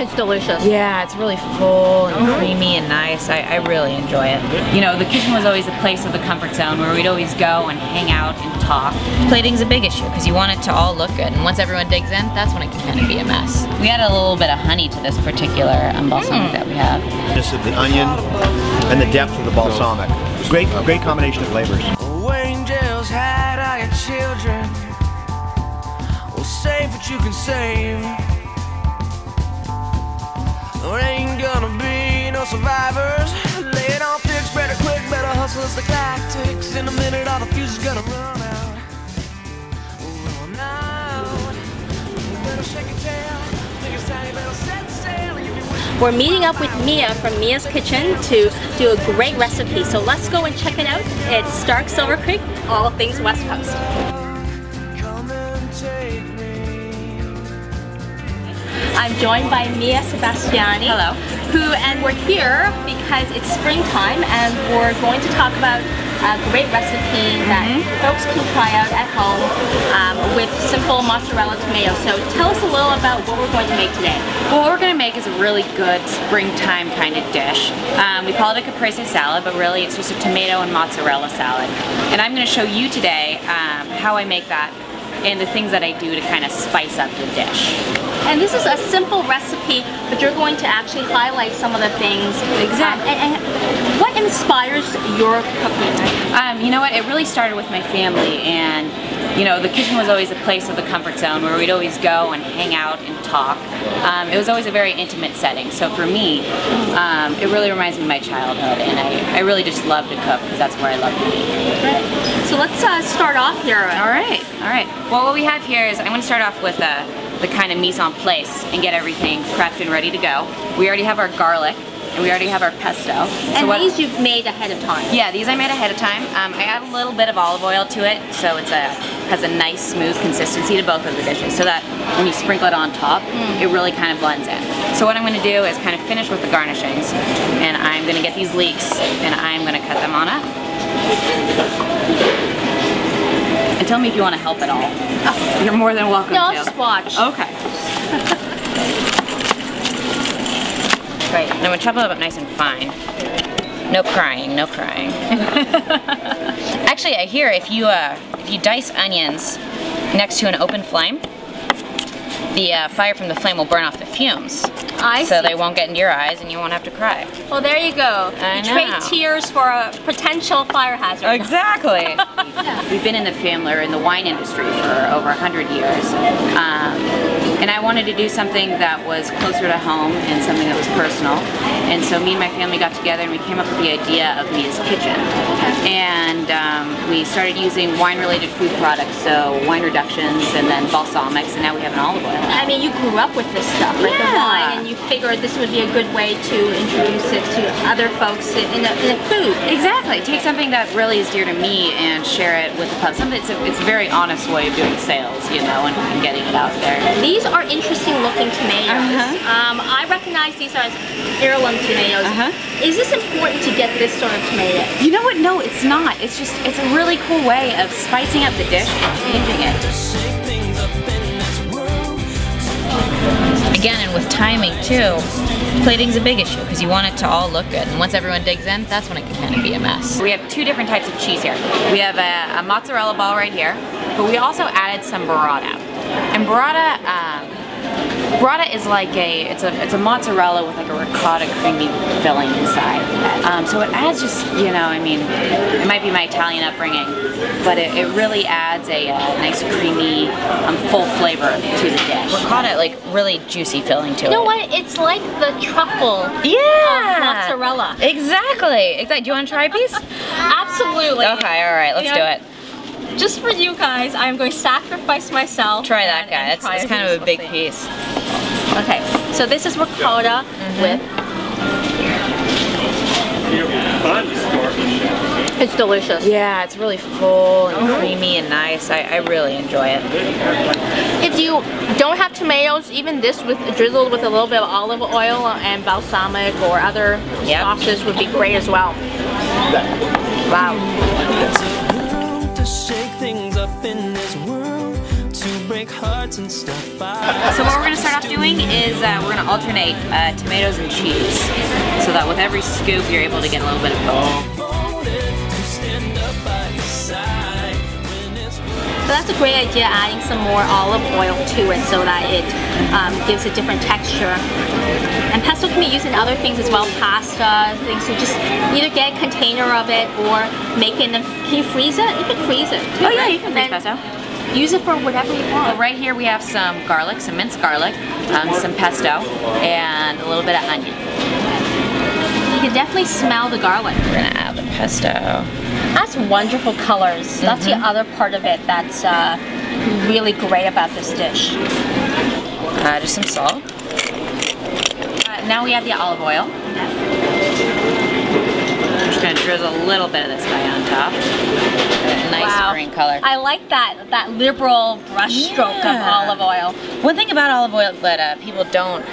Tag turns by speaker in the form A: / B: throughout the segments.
A: It's delicious.
B: Yeah, it's really full and creamy and nice. I really enjoy it. You know, the kitchen was always a place of the comfort zone where we'd always go and hang out and talk. Plating's a big issue because you want it to all look good, and once everyone digs in, that's when it can kind of be a mess. We add a little bit of honey to this particular balsamic that we have.
C: This is the onion and the depth of the balsamic. Great combination of flavors.
D: Oh, angels had I your children. Well, save what you can save. There ain't gonna be no survivors. Lay it on thick, spread it quick, better hustle as the clock ticks. In a minute, all the fuse is gonna run out. Run out. You better shake your tail. Think it's time you better set sail.
A: We're meeting up with Mia from Mia's Kitchen to do a great recipe. So let's go and check it out. It's Stark Silver Creek, all things West Coast.
D: Come and take me.
A: I'm joined by Mia Sebastiani.
B: Hello.
A: And we're here because it's springtime and we're going to talk about a great recipe that folks can try out at home with simple mozzarella tomatoes. So tell us a little about what we're going to make today.
B: Well, what we're going to make is a really good springtime kind of dish. We call it a Caprese salad, but really it's just a tomato and mozzarella salad. And I'm going to show you today how I make that and the things that I do to kind of spice up the dish.
A: And this is a simple recipe, but you're going to actually highlight some of the things.
B: Exactly.
A: And what inspires your cooking?
B: You know what, it really started with my family, and you know, the kitchen was always a place of the comfort zone where we'd always go and hang out and talk. It was always a very intimate setting, so for me, it really reminds me of my childhood, and I really just love to cook because that's where I love to be.
A: So let's start off here.
B: All right. Well, what we have here is, I'm going to start off with the kind of mise en place and get everything prepped and ready to go. We already have our garlic, and we already have our pesto.
A: And these you've made ahead of time?
B: Yeah, these I made ahead of time. I add a little bit of olive oil to it, so it has a nice smooth consistency to both of the dishes, so that when you sprinkle it on top, it really kind of blends in. So what I'm going to do is kind of finish with the garnishings, and I'm going to get these leeks, and I'm going to cut them on up. And tell me if you want to help at all. Oh, you're more than welcome to.
A: No, I'll just watch.
B: Okay. Right, and I'm going to chop it up nice and fine. No crying, no crying. Actually, I hear if you dice onions next to an open flame, the fire from the flame will burn off the fumes. So they won't get into your eyes and you won't have to cry.
A: Well, there you go. You trade tears for a potential fire hazard.
B: Exactly. We've been in the family, or in the wine industry, for over 100 years. And I wanted to do something that was closer to home and something that was personal. And so me and my family got together and we came up with the idea of Mia's Kitchen. And we started using wine-related food products, so wine reductions and then balsamics, and now we have an olive oil.
A: I mean, you grew up with this stuff, right? The wine, and you figured this would be a good way to introduce it to other folks in the food.
B: Exactly. Take something that really is dear to me and share it with the pub. It's a very honest way of doing sales, you know, and getting it out there.
A: These are interesting looking tomatoes. I recognize these are heirloom tomatoes. Is this important to get this sort of tomato?
B: You know what? No, it's not. It's a really cool way of spicing up the dish and changing it. Again, and with timing too, plating's a big issue because you want it to all look good, and once everyone digs in, that's when it can kind of be a mess. We have two different types of cheese here. We have a mozzarella ball right here, but we also added some burrata. And burrata is like it's a mozzarella with like a ricotta creamy filling inside. So it adds just, you know, I mean, it might be my Italian upbringing, but it really adds a nice creamy, full flavor to the dish. Ricotta, like really juicy filling to it.
A: You know what? It's like the truffle of mozzarella.
B: Exactly. Do you want to try a piece?
A: Absolutely.
B: Okay, all right, let's do it.
A: Just for you guys, I'm going to sacrifice myself.
B: Try that guy. It's kind of a big piece.
A: Okay, so this is ricotta with. It's delicious.
B: Yeah, it's really full and creamy and nice. I really enjoy it.
A: If you don't have tomatoes, even this drizzled with a little bit of olive oil and balsamic or other sauces would be great as well. Wow.
D: To shake things up in this world, to break hearts. parts and stuff.
B: So what we're going to start off doing is we're going to alternate tomatoes and cheese, so that with every scoop you're able to get a little bit of both.
A: So that's a great idea, adding some more olive oil to it so that it gives a different texture. And pesto can be used in other things as well, pasta, things. So just either get a container of it or make it in the, can you freeze it? You can freeze it too,
B: Oh yeah,
A: right?
B: you can freeze pesto.
A: Use it for whatever you want.
B: Well, right here we have some garlic, some minced garlic, some pesto, and a little bit of onion.
A: You can definitely smell the garlic.
B: We're gonna add the pesto.
A: That's wonderful colors. That's the other part of it that's really great about this dish.
B: Just some salt. Now we have the olive oil. I'm just gonna drizzle a little bit of this guy on top. A nice green color.
A: I like that liberal brush stroke of olive oil.
B: One thing about olive oil that people don't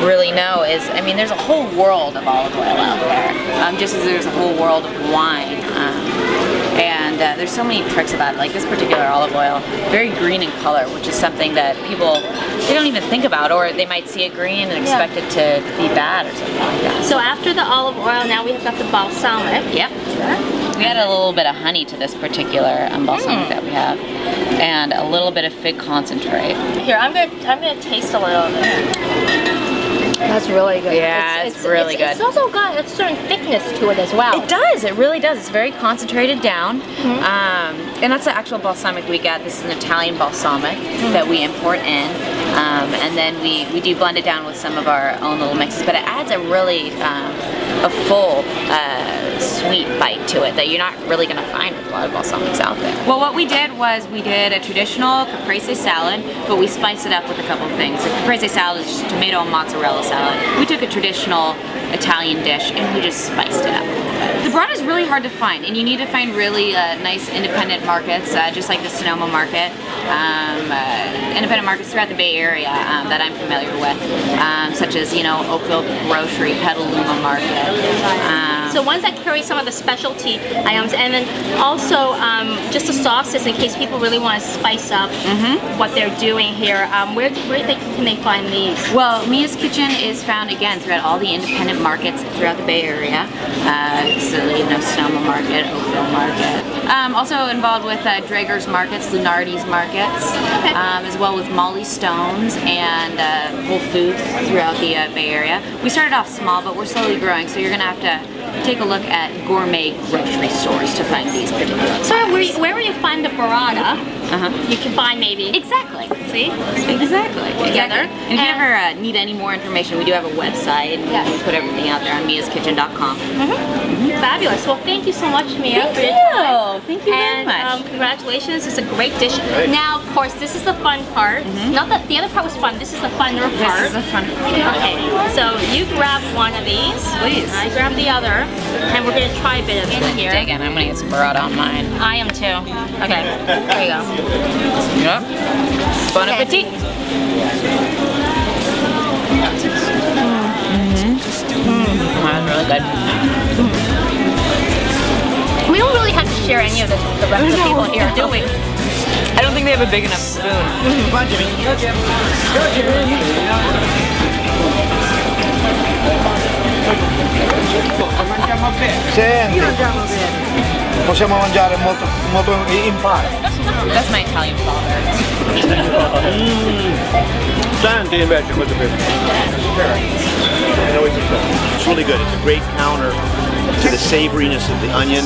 B: really know is, I mean, there's a whole world of olive oil out there, just as there's a whole world of wine. And there's so many tricks about it. Like this particular olive oil, very green in color, which is something that people, they don't even think about, or they might see it green and expect it to be bad or something like that.
A: So after the olive oil, now we've got the balsamic.
B: Yep. We add a little bit of honey to this particular balsamic that we have, and a little bit of fig concentrate.
A: Here, I'm gonna taste a little of it. That's really good.
B: Yeah, it's really good.
A: It's also got a certain thickness to it as well.
B: It does, it really does. It's very concentrated down. And that's the actual balsamic we get. This is an Italian balsamic that we import in. And then we do blend it down with some of our own little mixes, but it adds a really, a full, sweet bite to it that you're not really gonna find with a lot of balsamics out there. Well, what we did was we did a traditional caprese salad, but we spiced it up with a couple of things. The caprese salad is just tomato and mozzarella salad. We took a traditional Italian dish and we just spiced it up. The broad is really hard to find, and you need to find really nice independent markets, just like the Sonoma Market, independent markets throughout the Bay Area that I'm familiar with, such as, you know, Oakville Grocery, Petaluma Market.
A: So ones that carry some of the specialty items, and then also just the sauces in case people really want to spice up what they're doing here. Where can they find these?
B: Well, Mia's Kitchen is found again throughout all the independent markets throughout the Bay Area. So, you know, Sonoma Market, Oakville Market. Also involved with Drager's Markets, Lunardi's Markets, as well with Molly Stone's and Whole Foods throughout the Bay Area. We started off small, but we're slowly growing, so you're going to have to take a look at gourmet grocery stores to find these particular products.
A: So wherever you find the burrata, you can find maybe.
B: Exactly.
A: See?
B: Exactly.
A: Together.
B: And if you ever need any more information, we do have a website, and we put everything out there on miaskitchen.com.
A: Fabulous. Well, thank you so much, Mia, for your time.
B: Thank you very much.
A: And congratulations. It's a great dish. Now, of course, this is the fun part. Not that the other part was fun. This is the funner part.
B: This is the fun part.
A: Okay. So you grab one of these.
B: Please.
A: I grab the other. And we're going to try a bit of it here.
B: Dig in. I'm going to get some burrata on mine.
A: I am too. Okay. There you go.
B: Yep. Bon appetit. That's really good.
A: We don't really have to share any of this with the rest of the people here, do we?
E: I don't think they have a big enough spoon.
C: Come on, Jimmy. Go, Jim. Go, Jimmy. Senti, possiamo mangiare molto in pare.
B: That's my Italian father.
C: Senti invece questo qui. It's really good. It's a great counter to the savoriness of the onion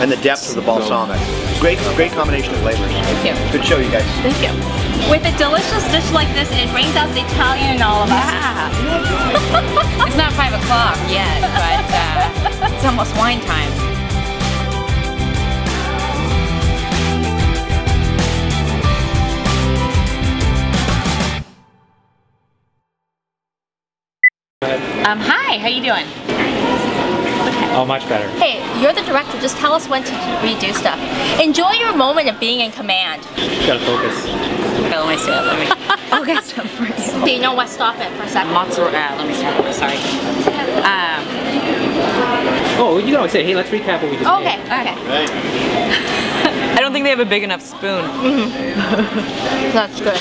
C: and the depth of the balsamic. Great combination of flavors.
B: Thank you.
C: Good show, you guys.
B: Thank you.
A: With a delicious dish like this, it brings out the Italian in all of us.
B: Yeah. It's not 5 o'clock yet, but it's almost wine time. Hi, how you doing?
E: Oh, much better.
A: Hey, you're the director. Just tell us when to redo stuff. Enjoy your moment of being in command.
E: Gotta focus.
B: Okay, let me see it. Let me. I'll get some for you.
A: Okay, you know what? Stop it for a second.
B: Mozzarella. Let me start. Sorry.
E: Oh, you can always say, hey, let's recap what we just
A: Okay.
E: made.
A: Okay.
C: Right.
E: I don't think they have a big enough spoon.
A: That's good.